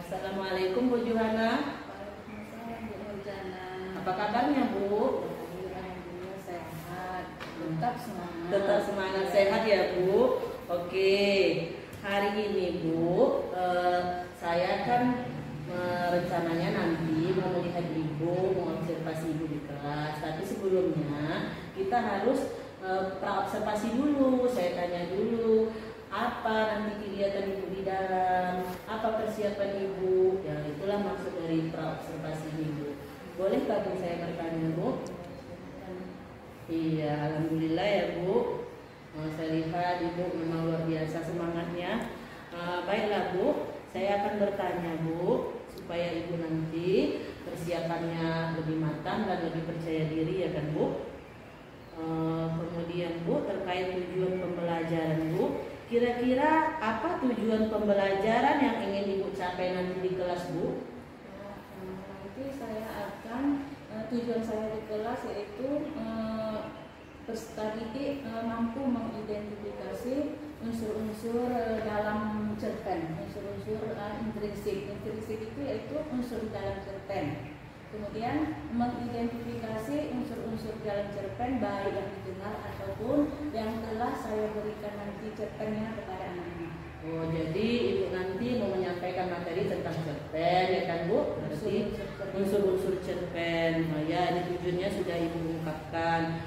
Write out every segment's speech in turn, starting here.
Assalamualaikum Bu Juhana. Waalaikumsalam Bu Nurjana. Apa kabarnya Bu? Alhamdulillah sehat. Tetap semangat. Tetap semangat sehat ya Bu. Oke, hari ini Bu, saya kan rencananya nanti mau melihat Ibu, mau observasi Ibu di kelas. Tapi sebelumnya kita harus praobservasi dulu. Saya tanya dulu, apa nanti kegiatan Ibu di dalam, apa persiapan Ibu. Ya itulah maksud dari praobservasi Ibu. Boleh Bu saya bertanya Bu? Iya, alhamdulillah ya Bu. Saya lihat Ibu memang luar biasa semangatnya. Baiklah Bu, saya akan bertanya Bu, supaya Ibu nanti persiapannya lebih matang dan lebih percaya diri ya kan Bu. Kemudian Bu, terkait tujuan pembelajaran Bu, kira-kira apa tujuan pembelajaran yang ingin Ibu capai nanti di kelas Bu? Nanti saya akan tujuan saya di kelas yaitu peserta didik mampu mengidentifikasi unsur-unsur dalam cerpen, unsur-unsur intrinsik. Intrinsik itu yaitu unsur dalam cerpen. Kemudian mengidentifikasi unsur-unsur dalam cerpen baik yang dikenal ataupun yang telah saya berikan nanti cerpennya kepada anak-anak. Oh, jadi Ibu nanti mau menyampaikan materi tentang cerpen ya kan Bu? Berarti unsur-unsur cerpen. Oh ya, ini tujuannya sudah Ibu ungkapkan.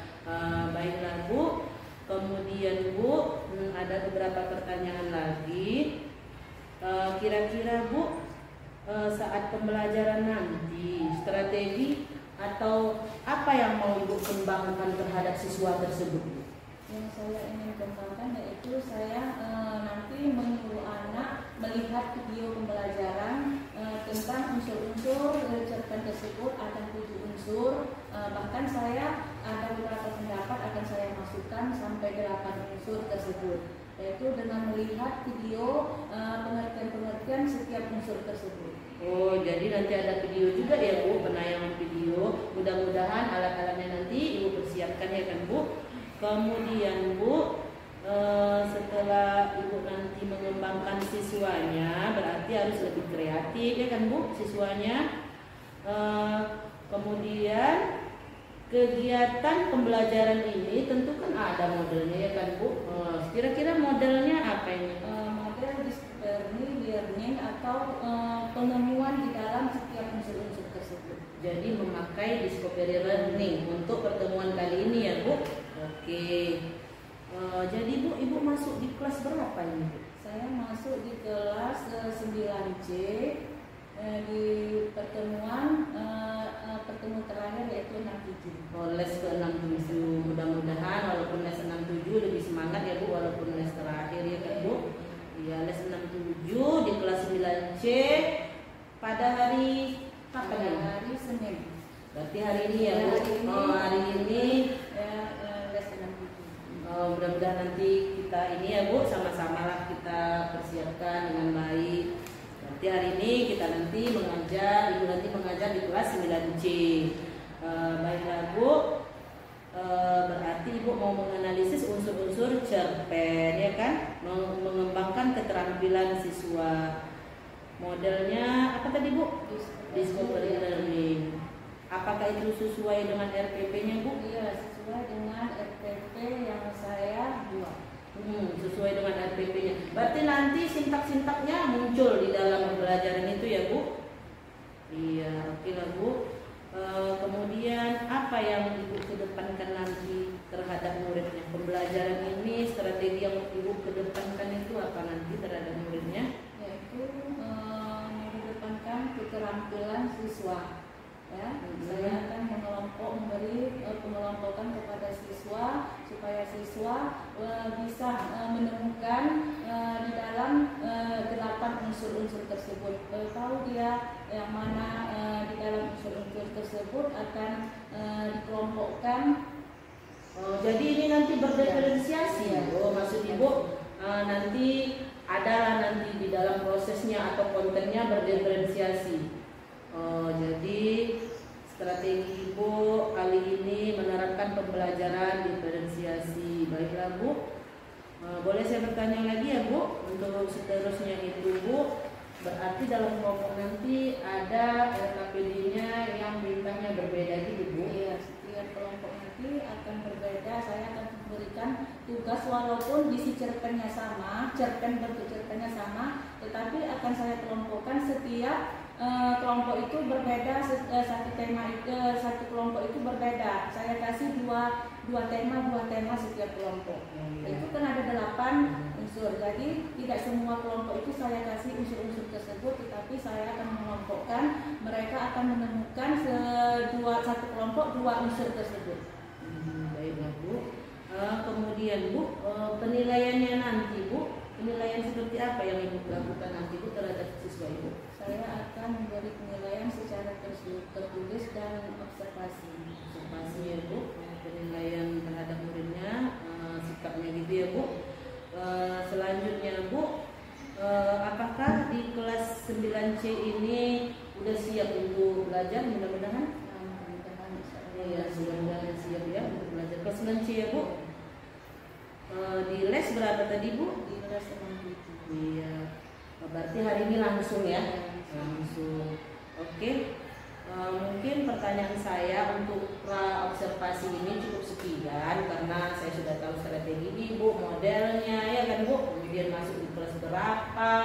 Baiklah Bu. Kemudian Bu, ada beberapa pertanyaan lagi. Kira-kira Bu, saat pembelajaran nanti strategi atau apa yang mau Ibu kembangkan terhadap siswa tersebut? Yang saya ingin kembangkan yaitu saya nanti menyuruh anak melihat video pembelajaran tentang unsur-unsur cerpen tersebut. Ada 7 unsur, bahkan saya ada beberapa pendapat akan saya masukkan sampai 8 unsur tersebut, yaitu dengan melihat video pengertian-pengertian setiap unsur tersebut. Oh, jadi nanti ada video juga ya Bu, penayangan video. Mudah-mudahan alat-alatnya nanti Ibu persiapkan ya kan Bu. Kemudian Bu, setelah Ibu nanti mengembangkan siswanya, berarti harus lebih kreatif ya kan Bu siswanya. Kemudian kegiatan pembelajaran ini tentu kan ada modelnya ya kan Bu. Kira-kira modelnya apa ini? Model discovery learning atau penemuan di dalam setiap unsur-unsur tersebut. Jadi memakai discovery learning untuk pertemuan kali ini ya Bu. Oke. Jadi Bu, Ibu masuk di kelas berapa ini Bu? Saya masuk di kelas 9C di pertemuan terakhir yaitu 67. Oh, les ke 67. Mudah-mudahan walaupun les 67 lebih semangat ya Bu, walaupun les terakhir ya kan Bu. Iya, les 67 di kelas 9C pada hari kapan ya? Hari Senin. Berarti hari ini ya Bu. Hari ini ya, les 67. Mudah-mudahan nanti kita ini ya Bu, sama-sama lah kita persiapkan dengan baik. Berarti hari ini kita nanti mengajar, Ibu nanti mengajar di kelas 9C. Baiklah Bu, berarti Ibu mau menganalisis unsur-unsur cerpen ya kan, mengembangkan keterampilan siswa. Modelnya apa tadi Bu? Discovery learning. Apakah itu sesuai dengan RPP-nya Bu? Iya, sesuai dengan RPP yang saya buat. Sesuai dengan RPP-nya. Berarti nanti sintak-sintaknya muncul di dalam pembelajaran itu ya Bu? Iya, oke lah Bu. Kemudian apa yang Ibu kedepankan nanti terhadap muridnya? Pembelajaran ini, strategi yang Ibu kedepankan itu apa nanti terhadap muridnya? Yaitu mengedepankan keterampilan siswa. Ya, saya akan memberi pengelompokan kepada siswa supaya siswa bisa menemukan di dalam 8 unsur-unsur tersebut. Tahu dia yang mana di dalam unsur-unsur tersebut akan dikelompokkan. Jadi ini nanti berdiferensiasi ya. Maksud Ibu nanti adalah nanti di dalam prosesnya atau kontennya berdiferensiasi. Jadi strategi Ibu kali ini menerapkan pembelajaran diferensiasi. Baiklah Bu, boleh saya bertanya lagi ya Bu untuk seterusnya itu Bu, Berarti dalam kelompok nanti ada RKPD-nya yang bintangnya berbeda gitu Bu? Iya, setiap kelompok nanti akan berbeda. Saya akan memberikan tugas walaupun isi cerpennya sama, bentuk cerpennya sama, tetapi akan saya kelompokkan setiap kelompok itu berbeda, satu tema itu, satu kelompok itu berbeda. Saya kasih dua tema setiap kelompok. Itu kan ada 8 unsur. Jadi tidak semua kelompok itu saya kasih unsur-unsur tersebut, tetapi saya akan mengelompokkan. Mereka akan menemukan satu kelompok 2 unsur tersebut. Baiklah Bu. Kemudian Bu, penilaiannya nanti Bu, penilaian seperti apa yang Ibu lakukan nanti Bu terhadap siswa Ibu? Saya akan memberi penilaian secara tertulis dan observasi. Observasi ya Bu, penilaian terhadap muridnya, sikapnya gitu ya Bu. Selanjutnya Bu, apakah di kelas 9C ini udah siap untuk belajar? Mudah-mudahan. Iya, mudah-mudahan siap ya untuk belajar. Kelas 9C ya Bu. Di les berapa tadi Bu? Di les 67. Iya. Berarti hari ini langsung ya? Langsung. Oke. Mungkin pertanyaan saya untuk observasi ini cukup sekian karena saya sudah tahu strategi Ibu, modelnya ya kan Bu, kemudian masuk di kelas berapa.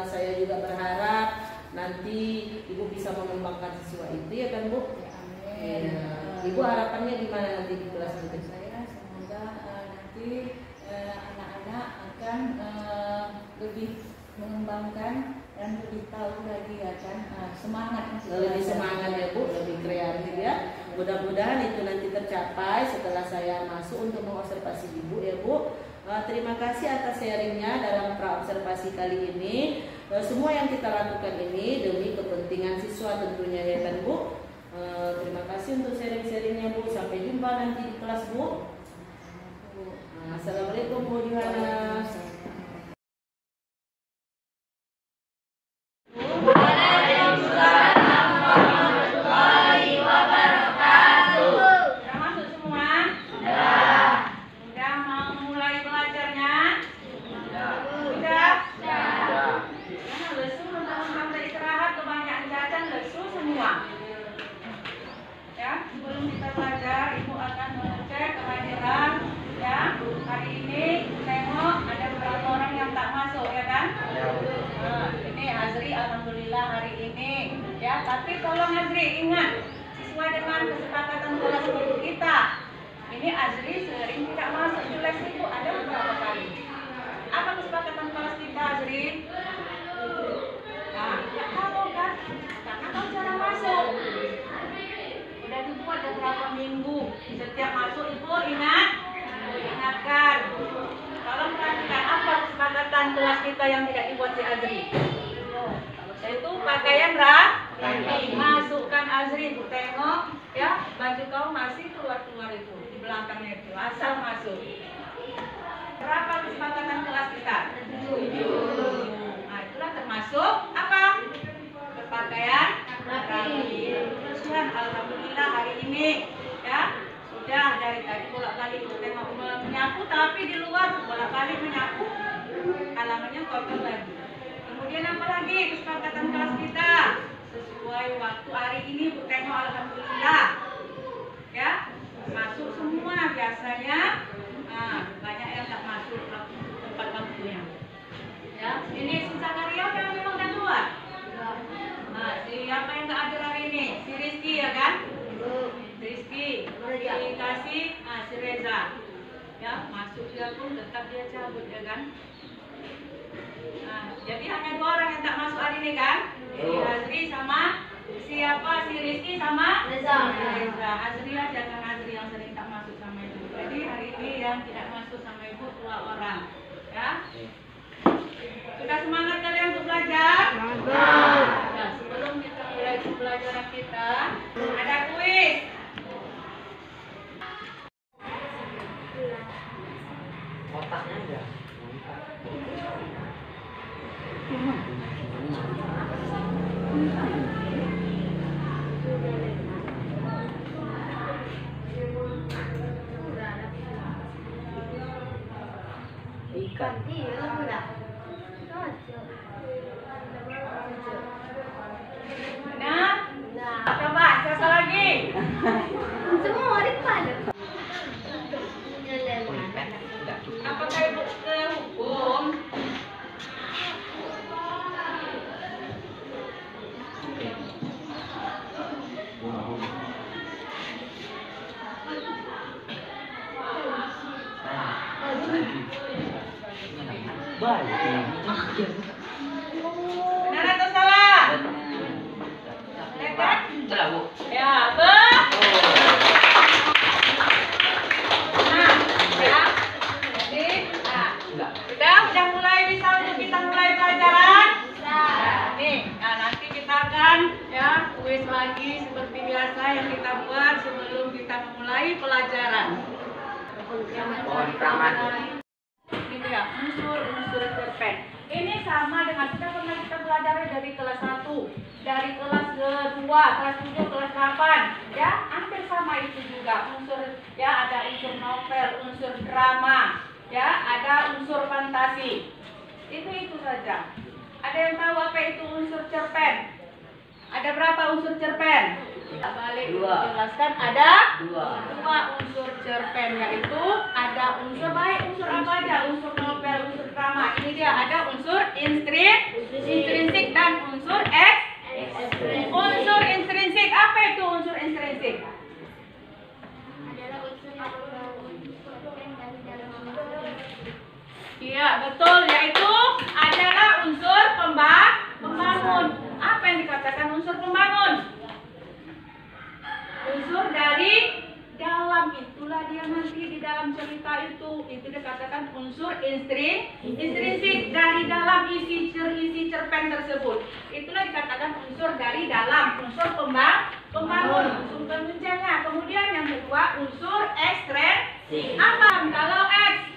Saya juga berharap nanti Ibu bisa mengembangkan siswa itu ya kan Bu. Amin. Ya. Ibu harapannya gimana nanti di kelas itu? Saya semoga nanti anak-anak akan lebih mengembangkan dan lebih tahu lagi ya kan, semangat lebih semangat ya Bu, lebih kreatif ya. Mudah-mudahan itu nanti tercapai setelah saya masuk untuk mengobservasi Ibu ya Bu. Terima kasih atas sharingnya dalam praobservasi kali ini. Semua yang kita lakukan ini demi kepentingan siswa tentunya ya kan Bu. Terima kasih untuk sharing-sharingnya Bu. Sampai jumpa nanti di kelas Bu. Assalamualaikum Bu Johanna. Tapi tolong Azri ingat, sesuai dengan kesepakatan kelas kita, ini Azri sering tidak masuk di les itu ada beberapa kali. Apa kesepakatan kelas kita Azri? Nah, tidak tahu kan? Karena tahu cara masuk. Udah dibuat beberapa minggu. Setiap masuk Ibu ingatkan. Tolong perhatikan apa kesepakatan kelas kita yang tidak dibuat si Azri. Yaitu pakaian rapi. Masukkan Azri, Ibu tengok ya, baju kau masih keluar itu di belakangnya itu, asal masuk. Berapa kesepakatan kelas kita? 7. Nah, itulah termasuk apa? Berpakaian rapi. Teruskan alhamdulillah hari ini ya sudah dari tadi bolak-balik Ibu tengok menyapu, tapi di luar bolak-balik menyapu halamannya kotor lagi. Kemudian apa lagi kesepakatan kelas kita? Sesuai waktu hari ini Bu tengok alhamdulillah ya masuk semua. Biasanya banyak yang tak masuk tempat waktunya ya. Ini sisa karya yang memang dah keluar. Siapa yang tak hadir hari ini? Si Rizky ya kan? Si Rizky dikasih si Reza ya, masuk dia pun tetap dia cabut ya kan. Jadi hanya 2 orang yang tak masuk hari ini kan? Si Azri sama siapa? Si Rizky sama Reza. Azri aja kan, Azri yang sering tak masuk sama Ibu. Jadi hari ini yang tidak masuk sama Ibu 2 orang ya. Sudah semangat kalian untuk belajar? Nah, sebelum kita mulai pembelajaran kita ada kuis. Otaknya aja. Ikan. Iya, udah. Apa lagi? Semua di mana? Apakah ibu ke hukum? Benar atau salah? Benar? Ya, betul. Nah, ya. Jadi, udah mulai bisa untuk kita mulai pelajaran? Nih, nah nanti kita akan ya kuis lagi seperti biasa yang kita buat sebelum kita memulai pelajaran. Gitu ya, unsur-unsur cerpen. Ini sama dengan kita pernah kita belajar dari kelas 1, dari kelas 2, kelas 7, kelas 8, ya hampir sama itu juga unsur ya, ada unsur novel, unsur drama, ya ada unsur fantasi. Itu saja. Ada yang tahu apa itu unsur cerpen? Ada berapa unsur cerpen? Tidak balik dijelaskan. Ada dua unsur cerpen, yaitu ada unsur baik, unsur apa aja? Unsur novel, unsur drama. Ini dia ada unsur intrinsik dan unsur ekstrinsik. Unsur intrinsik, apa itu unsur intrinsik? Iya betul, yaitu adalah unsur pembangun. Apa yang dikatakan unsur pembangun? Unsur dari dalam, itulah dia nanti di dalam cerita itu dikatakan unsur intrinsik dari dalam isi cerpen tersebut. Itulah dikatakan unsur dari dalam, unsur pembangun, unsur penunjangnya. Kemudian yang kedua unsur ekstrinsik. Apa kalau X?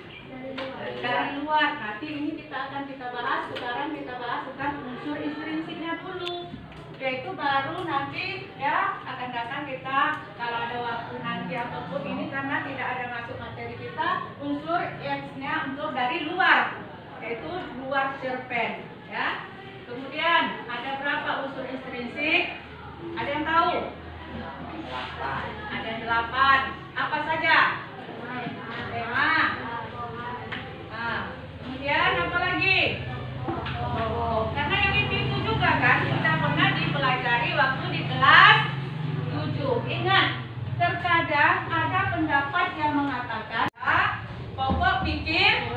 Dari luar. Nanti ini kita bahas. Sekarang kita bahas tentang unsur intrinsiknya dulu, yaitu baru nanti ya akan datang kita kalau ada waktu nanti ataupun ini, karena tidak ada masuk materi kita, unsur X-nya unsur dari luar, yaitu luar cerpen ya. Kemudian ada berapa unsur intrinsik? Ada yang tahu? Ada 8. Apa saja? Tema. Kemudian apa lagi? Karena yang itu juga kan kita pernah dipelajari waktu di kelas 7. Ingat, terkadang ada pendapat yang mengatakan pokok pikiran.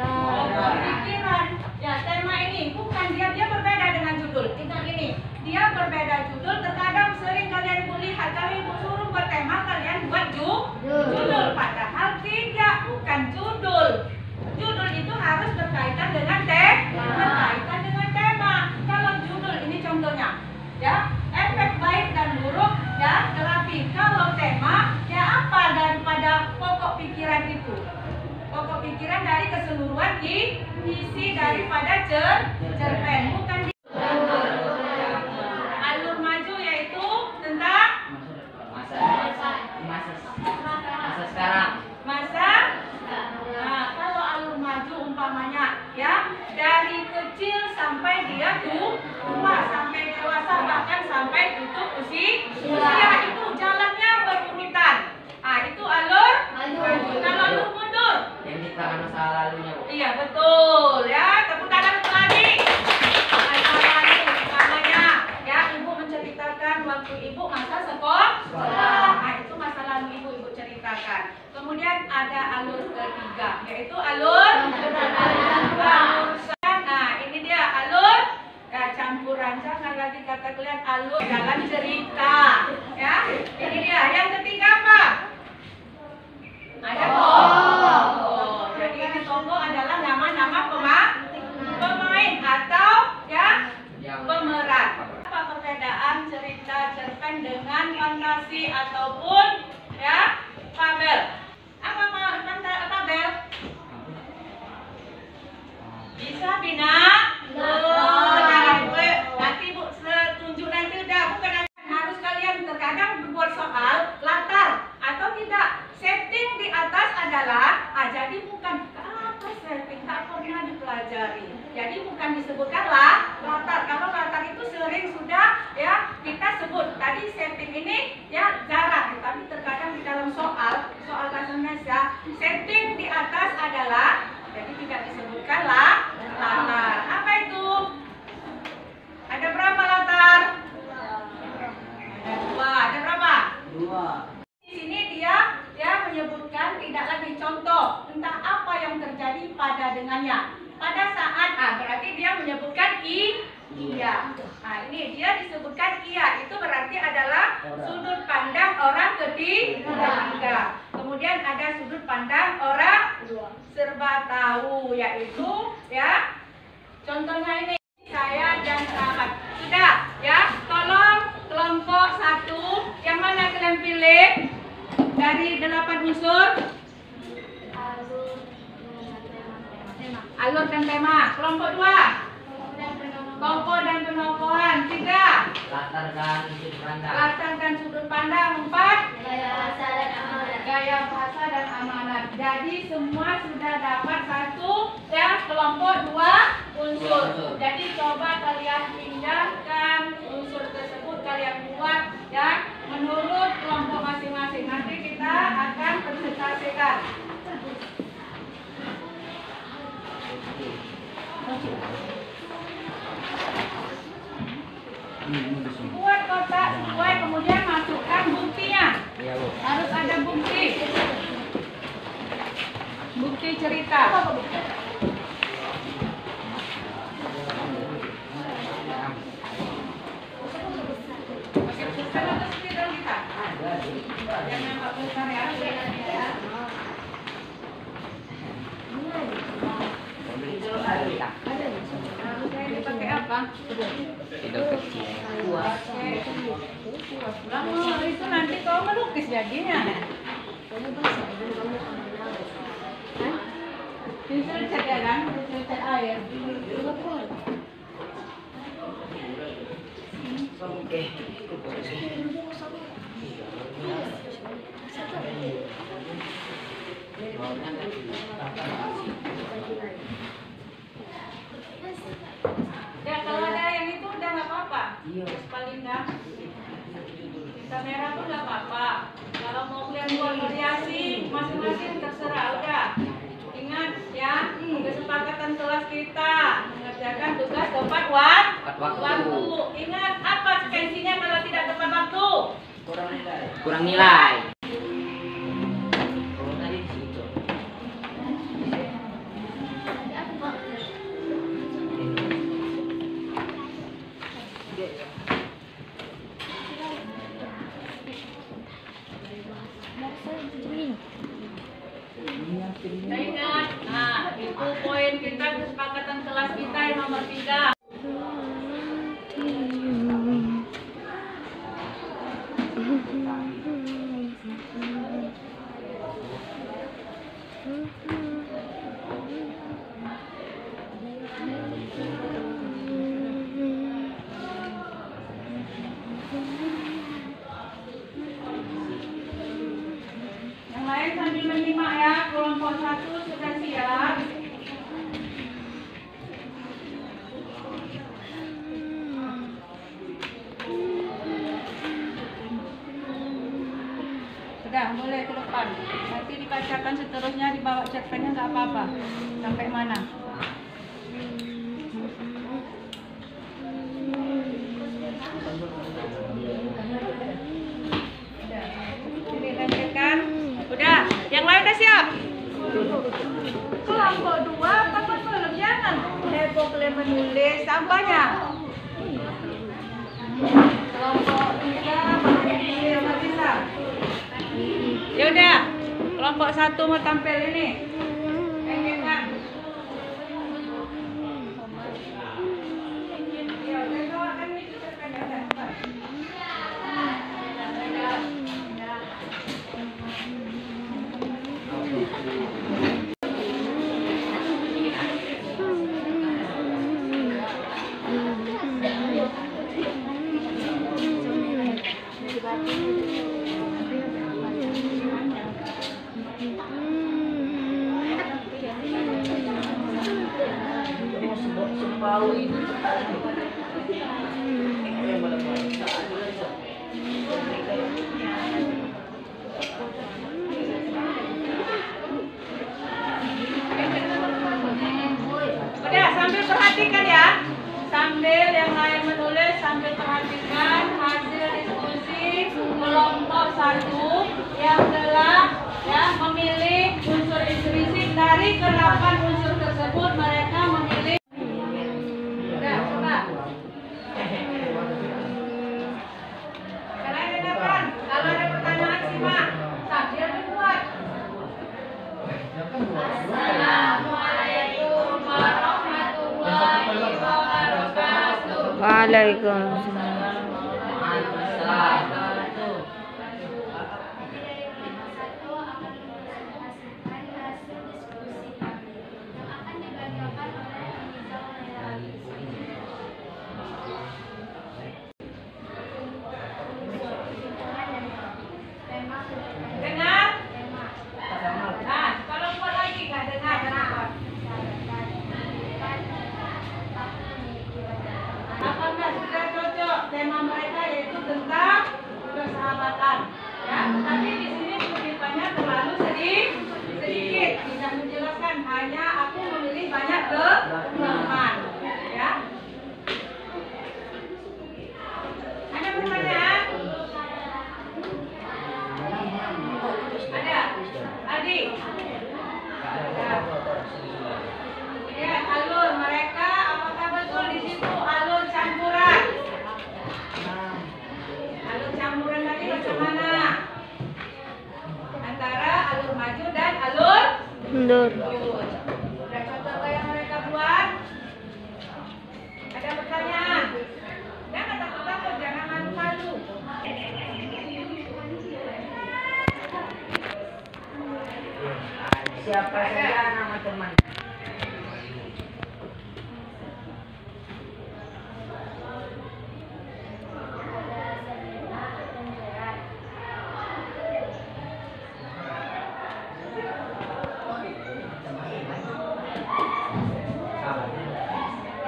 Ya, tema ini bukan dia berbeda dengan judul. Ingat ini, dia berbeda judul. Terkadang sering kalian lihat kalau ibu suruh buat tema, kalian buat judul. Padahal tidak, bukan judul. Judul itu harus berkaitan dengan tema. Kalau judul ini contohnya, ya efek baik dan buruk ya terapi. Kalau tema ya apa daripada pokok pikiran itu? Pokok pikiran dari keseluruhan isi daripada cerpen, bukan alur maju, yaitu tentang masa sekarang. Nah, kalau alur maju umpamanya ya dari kecil sampai dia tua, sampai dewasa, bahkan sampai tutup usia, itu jalannya berurutan. Nah, itu alur maju. Kalau alur mundur, Yang diterangkan masa lalunya, Bu. iya betul ya. Tepuk tangan untuk lagi. Masa lalu umpamanya ya, ibu menceritakan waktu ibu masa sekolah. Nah, itu masa lalu ibu ceritakan. Kemudian ada alur ketiga, yaitu alur. Nah, ini dia alur ya, campuran. Jangan lagi kata kalian alur dalam cerita. Ya, ini dia. Yang ketiga apa? Ada tokoh. Jadi ini tokoh adalah nama-nama pemain atau ya pemeran. Apa perbedaan cerita cerpen dengan fantasi ataupun ya fabel? Apa fabel? Bisa Bina? Nanti Bu tunjuk nanti udah, bukan harus kalian terkadang berbuat soal latar atau tidak. Setting di atas adalah jadi bukan apa apa setting? Tak pernah dipelajari. Jadi bukan disebutkan latar. Kalau latar itu sering sudah ya kita sebut. Tadi setting ini ya jarang, tapi terkadang di dalam soal bahasa Indonesia setting di atas adalah, jadi tidak disebutkan latar. Apa itu? Ada berapa latar? Ada 2. Ada berapa? 2. Di sini dia menyebutkan tidak lagi contoh tentang apa yang terjadi pada dengannya. Pada saat berarti dia menyebutkan iya. Nah, ini dia disebutkan iya. Itu berarti adalah sudut pandang orang ketiga. Kemudian ada sudut pandang orang serba tahu, yaitu ya contohnya ini saya dan sahabat. Sudah ya, tolong kelompok 1 yang mana kalian pilih dari 8 unsur? Alur dan tema. Kelompok 2 tokoh dan penokohan. 3 Latar dan sudut pandang. latar dan sudut pandang. 4 Gaya bahasa dan amanat. gaya bahasa dan amanat. Jadi semua sudah dapat 1 ya, kelompok 2 unsur. Jadi coba kalian pinjamkan unsur tersebut, kalian buat ya menurut kelompok masing-masing. Nanti kita akan presentasikan. Buat kotak sesuai, kemudian masukkan buktinya. Iya, Bu. Harus ada bukti. Bukti cerita. Pakai pulpen atau spidol kita? Jangan pakai pulpen ya. Harusnya dipakai apa? Itu kecil. Lama itu nanti kau melukis jadinya. Pinsel cat ya kan? Pinsel cat air. Oke. Ya kalau ada yang itu udah nggak apa-apa. Terus paling nggak kamera pun nggak apa-apa. Kalau mau kalian buat variasi masing-masing terserah udah. Ingat ya, kesepakatan kelas kita mengerjakan tugas tepat waktu. Ingat apa konsekuensinya kalau tidak tepat waktu? Kurang nilai. Kurang tadi di situ. Ingat, nah itu poin kita kesepakatan kelas kita yang nomor 3. Yang lain sambil menyimak ya, kelompok 1 sudah siap. Sudah, boleh ke depan. Nanti dibacakan seterusnya, dibawa cerpennya nggak apa-apa. Sampai mana? Udah. Jadi lanjutkan. Udah, yang lain udah siap? Kelompok 2 apa belum? Jangan heboh kalian menulis sampahnya. Kelompok 3 apa bisa? Ya udah, kelompok 1 mau tampil ini. Enggak. Ya udah, doakan itu cerpennya udah. bau itu. Udah, sambil perhatikan ya. Sambil yang lain menulis, sambil perhatikan hasil diskusi kelompok 1 yang telah memilih unsur intrinsik. Dari ke-8 unsur tersebut mereka memilih. Udah, coba. Kalian dengarkan, kalau ada pertanyaan simak sambil membuat. Assalamualaikum warahmatullahi wabarakatuh. Waalaikumsalam. Dengar? Nah, kalau buat lagi nggak dengar, kenapa? Apakah sudah cocok tema mereka yaitu tentang persahabatan? Ya, tapi di sini kutipannya terlalu sedikit, tidak menjelaskan. Hanya aku memilih banyak teman. Ya. Ada pertanyaan? Ada? Adi? Ya, alur mereka apakah betul di situ alur campuran? Alur campuran tadi macam mana? Antara alur maju dan alur Mundur. mundur. Udah cocok yang mereka buat? Ada pertanyaan? Jangan takut-takut, jangan malu-malu. Siapa saja nama teman?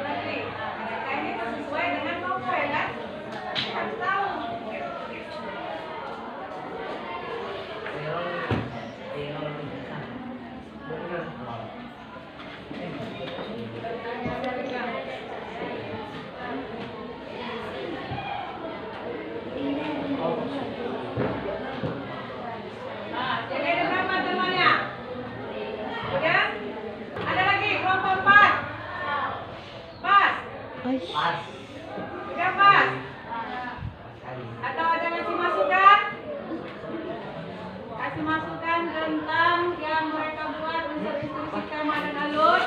Mereka ini sesuai dengan novel kan? Harus tahu. Nah, jadi ada berapa temannya? Udah? Ada lagi kelompok 4. Pas? Udah pas? Atau ada ngasih masukan? Kasih masukan tentang yang mereka buat unsur intrinsik tema dan alur.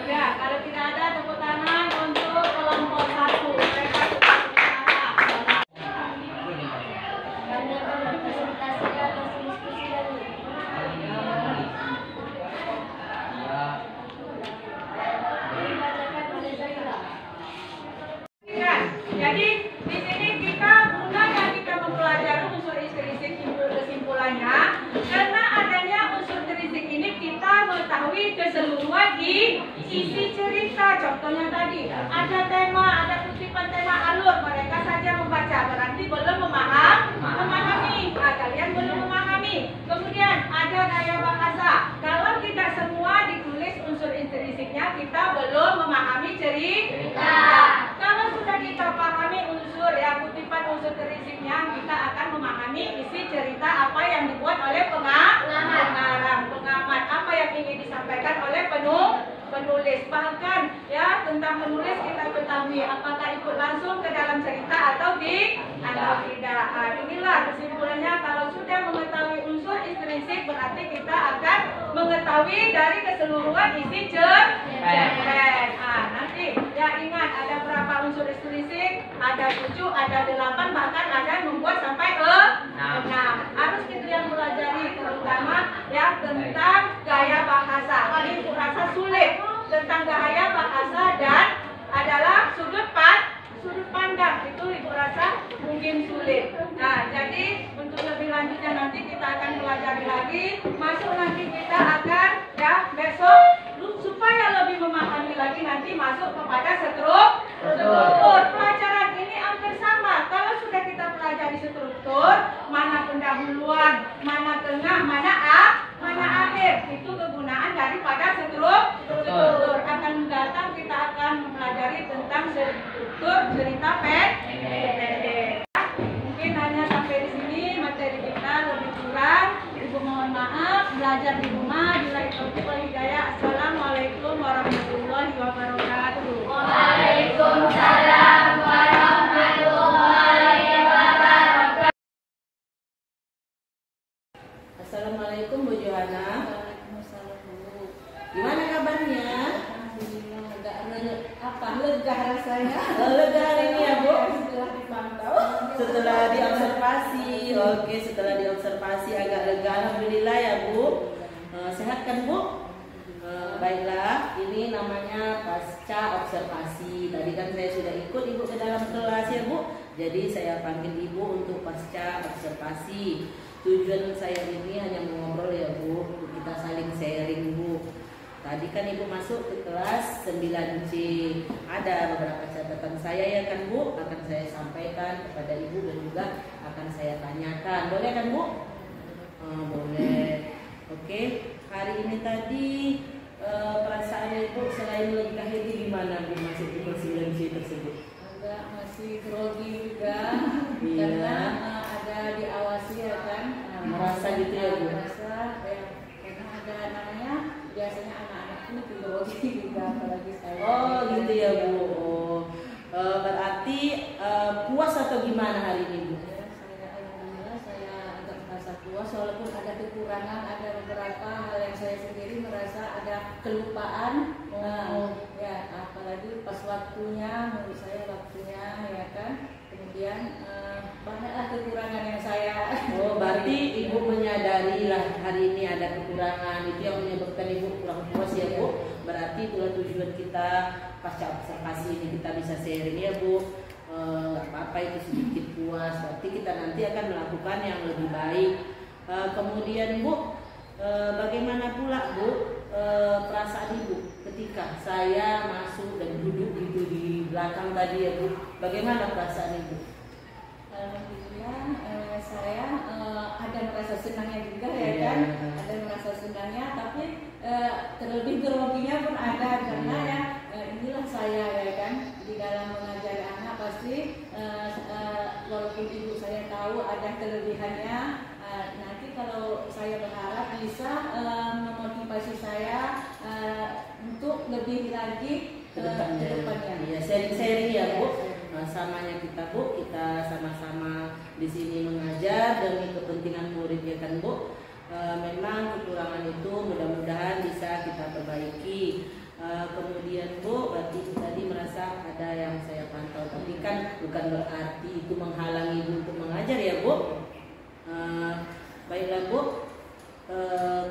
Udah, kalau tidak ada tepuk tangan untuk kelompok 1. Mereka sudah berusaha. Jadi di sini kita mulai kita mempelajari unsur intrinsik kesimpulannya. Karena adanya unsur intrinsik ini kita mengetahui keseluruhan isi cerita. Contohnya tadi ada tema, ada kutipan tema alur. Mereka saja membaca berarti belum memahami. Nah, kalian belum memahami. Kemudian ada gaya bahasa. Kalau tidak semua ditulis unsur intrinsiknya, kita belum memahami cerita. Kalau sudah kita pahami unsur kutipan unsur intrinsiknya, kita akan memahami isi cerita apa yang dibuat oleh pengarang, pengamat, apa yang ingin disampaikan oleh penulis. Bahkan ya tentang penulis kita ketahui apakah ikut langsung ke dalam cerita atau tidak. Inilah kesimpulannya, kalau sudah mengetahui unsur intrinsik berarti kita akan mengetahui dari keseluruhan isi cerpen. Nanti ya ingat ada berapa unsur intrinsik? Ada 7, ada 8, bahkan ada yang membuat sampai 6. Harus kita yang pelajari terutama ya tentang gaya bahasa. Ini kurasa sulit tentang gaya bahasa dan adalah sudut pandang itu ibu rasa mungkin sulit. Nah, jadi untuk lebih selanjutnya nanti kita akan pelajari lagi. Masuk nanti kita akan ya besok supaya lebih memahami lagi nanti masuk kepada struktur. Pelajaran ini hampir sama. Kalau sudah kita pelajari struktur, mana pendahuluan, mana tengah, mana akhir, itu kegunaan daripada struktur. Akan datang kita akan mempelajari tentang struktur cerita pendek. Mungkin hanya sampai di sini materi kita, lebih kurang Ibu mohon maaf, belajar di rumah. Bila itu hidayah. Assalamualaikum warahmatullahi wabarakatuh. Waalaikumsalam warahmatullahi wabarakatuh. Assalamualaikum Bu Johana. Waalaikumsalam Bu. Gimana kabarnya? Alhamdulillah agak lega rasanya. Lega hari ini ya Bu? Setelah dipantau. Setelah diobservasi, oke, setelah diobservasi agak lega, alhamdulillah ya Bu. Sehat kan Bu? Baiklah, ini namanya pasca observasi. Tadi kan saya sudah ikut Ibu ke dalam kelas ya Bu. Jadi saya panggil Ibu untuk pasca observasi. Tujuan saya ini hanya mengobrol ya Bu, kita saling sharing Bu. Tadi kan Ibu masuk ke kelas 9C. Ada beberapa catatan saya ya kan Bu, akan saya sampaikan kepada Ibu dan juga akan saya tanyakan. Boleh kan Bu? Boleh. Oke, hari ini tadi perasaan Ibu selain lega itu gimana Bu masuk di kelas 9C tersebut? Agak masih grogi juga. Iya. Karena ada diawasi ya kan. Merasa gitu ya Bu? Merasa ya, karena ada namanya biasanya anak-anak ini grogi juga apalagi saya. Oh gitu ya Bu. Berarti puas atau gimana hari ini Bu? Ya, alhamdulillah saya agak merasa puas walaupun ada kekurangan, ada beberapa hal yang saya sendiri merasa ada kelupaan. Ya apalagi pas waktunya, menurut saya waktunya ya kan. Kemudian banyaklah kekurangan yang saya. Oh berarti Ibu menyadari lah hari ini ada kekurangan, itu yang menyebabkan Ibu kurang puas ya Bu. Berarti itulah tujuan kita pasca observasi ini, kita bisa sharing ya Bu. Apa itu sedikit puas, berarti kita nanti akan melakukan yang lebih baik. Kemudian Bu, bagaimana pula Bu perasaan Ibu ketika saya masuk dan duduk gitu di belakang tadi ya Bu? Bagaimana perasaan Ibu? Alhamdulillah saya ada merasa senangnya juga ya Iya. kan, ada merasa senangnya, tapi terlebih groginya pun ada karena ya inilah saya ya kan, di dalam mengajari anak pasti walaupun ibu saya tahu ada kelebihannya, nanti kalau saya berharap bisa memotivasi saya untuk lebih lagi ke depannya. Iya, sharing-sharing ya Bu. Samanya kita Bu, kita sama-sama di sini mengajar demi kepentingan murid ya kan Bu. Memang kekurangan itu mudah-mudahan bisa kita perbaiki. Kemudian Bu, berarti tadi merasa ada yang saya pantau, tapi kan bukan berarti itu menghalangi Ibu untuk mengajar ya Bu. Baiklah Bu,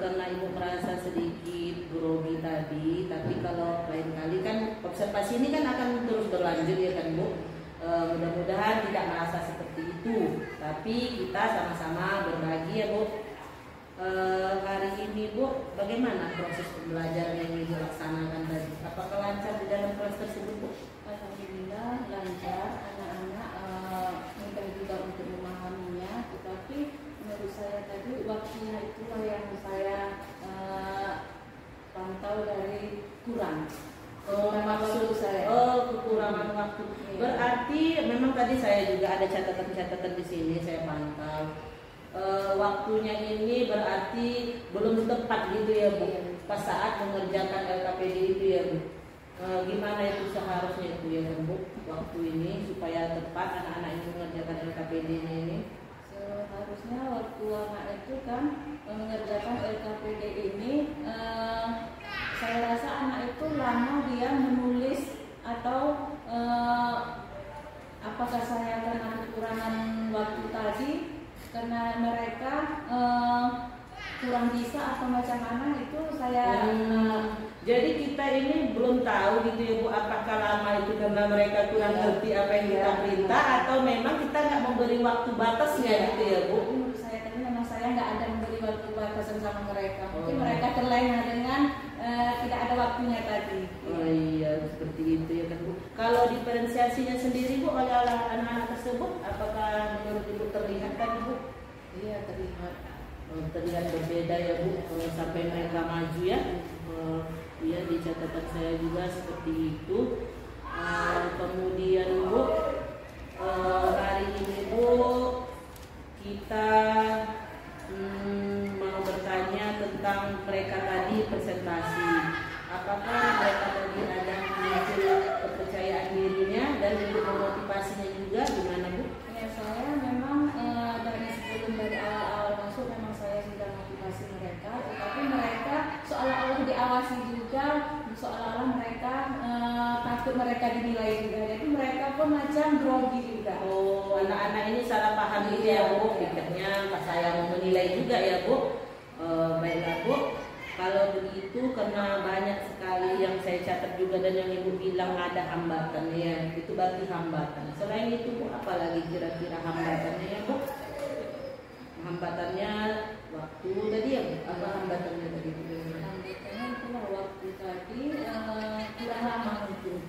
karena Ibu merasa sedikit grogi tadi, tapi kalau lain kali kan observasi ini kan akan terus berlanjut ya kan Bu. Mudah-mudahan tidak merasa seperti itu, tapi kita sama-sama berbagi ya Bu. Hari ini Bu, bagaimana proses pembelajaran yang dilaksanakan tadi? Apakah lancar di dalam kelas tersebut Bu? Alhamdulillah lancar, anak-anak mudah juga untuk memahaminya, tetapi menurut saya tadi waktunya itulah yang saya pantau dari kurang. Maksud saya. Kekurangan waktu. Berarti memang tadi saya juga ada catatan-catatan di sini saya pantau. Waktunya ini berarti belum tepat gitu ya Bu. Pas saat mengerjakan LKPD itu ya Bu. Gimana itu seharusnya itu ya Bu, waktu ini supaya tepat anak-anak itu mengerjakan LKPD ini? Seharusnya waktu anak itu kan mengerjakan LKPD ini, saya rasa anak itu lama dia menulis atau apakah saya karena kekurangan waktu tadi karena mereka kurang bisa atau macam mana itu saya jadi kita ini belum tahu gitu ya Bu, apakah lama itu karena mereka kurang ngerti apa yang kita perintah atau memang kita nggak memberi waktu batasnya gitu ya Bu. Menurut saya tadi bersama mereka. Mungkin Oh. mereka terlena dengan tidak ada waktunya tadi. Oh iya, seperti itu ya kan Bu. Kalau diferensiasinya sendiri Bu oleh anak-anak tersebut, apakah menurut Ibu terlihat tadi Bu? Iya, terlihat. Terlihat berbeda ya Bu, sampai mereka maju ya. Iya, di catatan saya juga seperti itu. Kemudian Bu, hari ini Bu kita mau bertanya tentang mereka tadi presentasi. Apakah mereka tadi ada muncul kepercayaan dirinya dan untuk memotivasinya juga gimana Bu? Ya, saya memang dari awal masuk memang saya sudah motivasi mereka, tetapi mereka seolah-olah diawasi juga, seolah-olah mereka takut mereka dinilai juga, jadi mereka pun macam grogi juga. Oh, anak-anak ini salah paham gitu ya Bu, pikirnya pas saya mau menilai juga ya Bu. Baiklah Bu, kalau begitu karena banyak sekali yang saya catat juga dan yang Ibu bilang ada hambatan ya, itu berarti hambatan. Selain itu Bu, apalagi kira-kira hambatannya ya Bu? Hambatannya waktu tadi ya, apa hambatannya tadi Bu? Hambatannya itulah waktu tadi kurang lama mungkin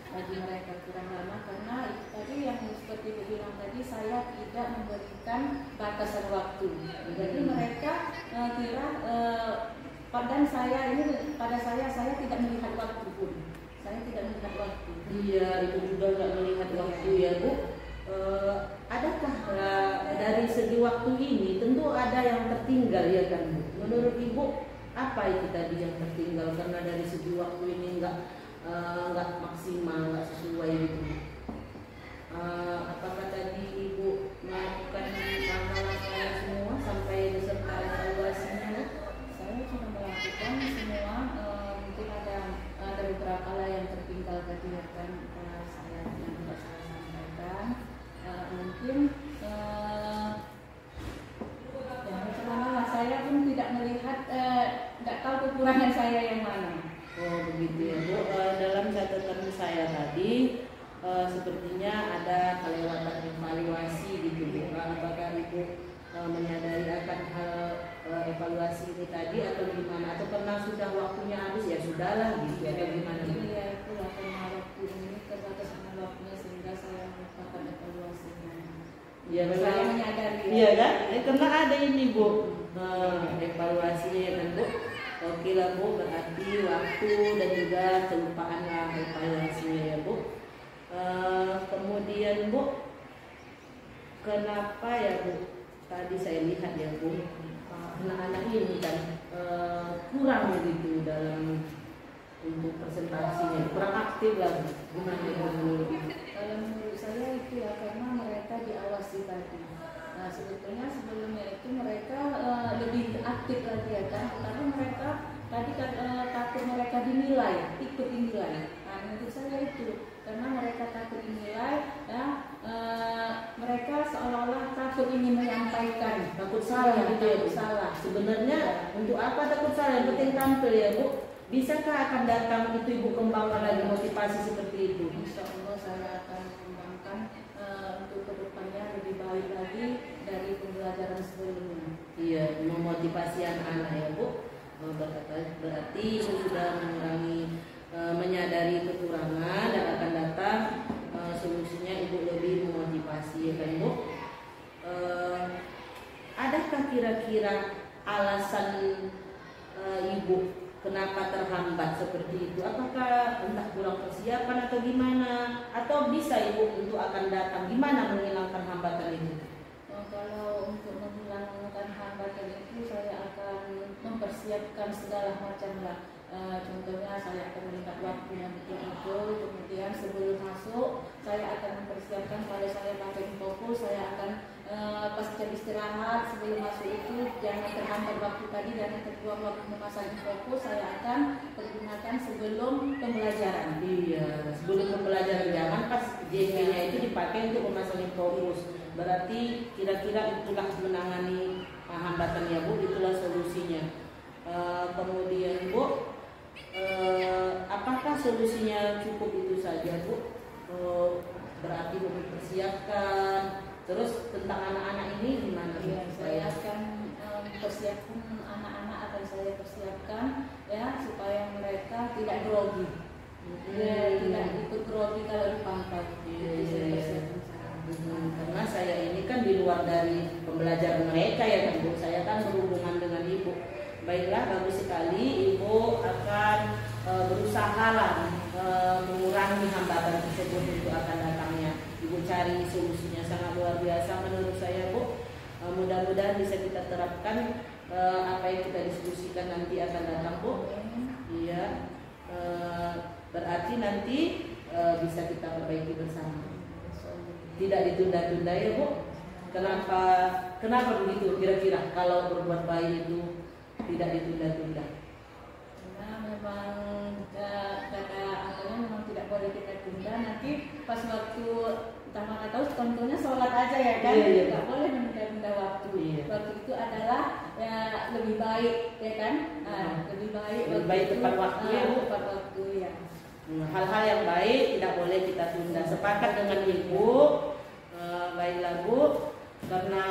bagi mereka, kurang lama karena itu tadi yang seperti Ibu bilang tadi, saya tidak memberikan batasan waktu. Jadi mereka kira pada saya tidak melihat waktu pun. Saya tidak melihat waktu. Iya, itu juga nggak melihat waktu ya Bu. Adakah dari segi waktu ini tentu ada yang tertinggal ya kan Bu? Menurut Ibu apa itu tadi yang tertinggal karena dari segi waktu ini nggak maksimal, nggak sesuai gitu. Apakah tadi Ibu melakukan langkah-langkah semua sampai beserta evaluasinya? Saya sudah melakukan semua, mungkin ada beberapa lah yang tertinggal tadi ya kan, saya yang tidak saya sampaikan. Mungkin selama saya pun tidak melihat, nggak tahu kekurangan saya yang mana. Oh begitu ya Bu. Dalam catatan saya tadi sepertinya ada kelewatan evaluasi gitu Bu. Apakah Ibu menyadari akan hal evaluasi ini tadi atau gimana? Atau karena sudah waktunya habis ya sudahlah gitu atau gimana? Iya, itulah karena waktu ini terbatas dengan waktunya sehingga saya melupakan evaluasinya. Ya Saya memang. menyadari. Iya kan? Karena ada ini Bu evaluasinya ya kan Bu. Oke lah Bu, berarti waktu dan juga kelupaan lah evaluasinya ya Bu. Kemudian Bu, kenapa ya Bu? Tadi saya lihat ya Bu, anak-anak ini kan kurang begitu dalam untuk presentasinya, kurang aktif lah Bu. Gimana ya menurut Ibu? Kalau menurut saya itu ya karena mereka diawasi tadi. Nah sebetulnya sebelumnya itu mereka lebih aktif lagi ya kan, tapi mereka tadi takut mereka dinilai, ikut dinilai. Nah menurut saya itu karena mereka takut dinilai, ya mereka seolah-olah takut ingin menyampaikan, Takut salah gitu ya Bu? takut salah. Sebenarnya untuk apa takut salah? Yang penting tampil ya Bu. Bisakah akan datang itu Ibu kembangkan lagi motivasi seperti itu? Insya Allah saya akan mengembangkan untuk kedepannya lebih baik lagi dari pembelajaran sebelumnya. Iya, memotivasi anak-anak ya Bu. Berarti Ibu sudah mengurangi, menyadari kekurangan dan akan datang solusinya Ibu lebih memotivasi ya kan Bu. Adakah kira-kira alasan Ibu kenapa terhambat seperti itu? Apakah entah kurang persiapan atau gimana? Atau bisa Ibu untuk akan datang? Gimana menghilangkan hambatan itu? Kalau untuk menghilangkan hambatan itu saya akan mempersiapkan segala macam lah. Contohnya saya akan melihat waktu yang betul-betul, kemudian sebelum masuk saya akan mempersiapkan kalau saya pakai fokus, saya akan pas jam istirahat sebelum masuk itu jangan terhambat waktu tadi, jangan terbuang waktu memasang fokus, saya akan pergunakan sebelum pembelajaran. Iya, sebelum pembelajaran jangan pas JP-nya itu dipakai untuk memasang fokus. Berarti kira-kira itulah menangani hambatan ya Bu, itulah solusinya. Kemudian Bu, apakah solusinya cukup itu saja Bu? Berarti mempersiapkan. Terus tentang anak-anak ini gimana? Ya, saya akan mempersiapkan anak-anak Baiklah, bagus sekali. Ibu akan berusaha lah mengurangi hambatan tersebut untuk akan datangnya. Ibu cari solusinya, sangat luar biasa menurut saya, Bu. Mudah-mudahan bisa kita terapkan apa yang kita diskusikan nanti akan datang, Bu. Iya, berarti nanti bisa kita perbaiki bersama. Tidak ditunda-tunda ya, Bu. Kenapa begitu kira-kira kalau berbuat baik itu tidak ditunda-tunda? Karena memang kata anggotanya memang tidak boleh kita tunda. Nanti pas waktu entah mana tahu contohnya sholat aja ya kan, Iya. nggak boleh menunda-tunda waktu. Iya. Waktu itu adalah ya lebih baik ya kan, lebih baik. Lebih baik itu, tepat waktu ya, Bu. tepat waktu ya. Hal-hal yang baik tidak boleh kita tunda. Sepakat dengan Ibu. Baiklah, Bu, karena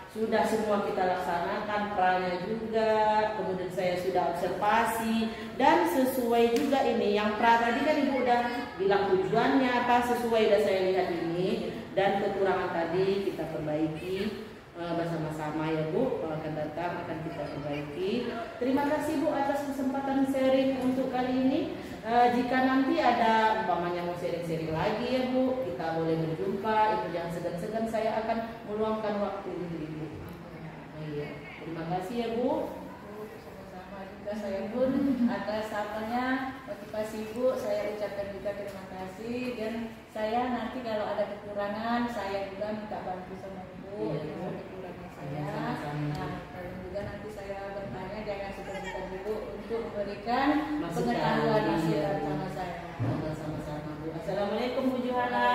sudah semua kita laksanakan, perannya juga, kemudian saya sudah observasi dan sesuai juga ini yang pra tadi kan Ibu udah bilang tujuannya apa, sesuai udah saya lihat ini, dan kekurangan tadi kita perbaiki bersama-sama ya, Bu. Akan datang akan kita perbaiki. Terima kasih, Bu, atas kesempatan sharing untuk kali ini. Jika nanti ada umpamanya mau sharing-sharing lagi ya, Bu, kita boleh berjumpa. Ibu jangan segan-segan, saya akan meluangkan waktu untuk Ibu. Iya. Terima kasih ya, Bu. Sama-sama juga saya pun atas apanya motivasi Ibu saya ucapkan juga terima kasih, dan saya nanti kalau ada kekurangan saya juga minta bantu sama Ibu Iya, dengan Bu. kekurangan saya. Iya, sama-sama. Nah, kalau juga nanti saya bertanya jangan segan-segan Ibu untuk memberikan Masukan. pengetahuan Iya, masukan Bu. sama saya. Sama-sama, Bu. Assalamualaikum, Bu Johana.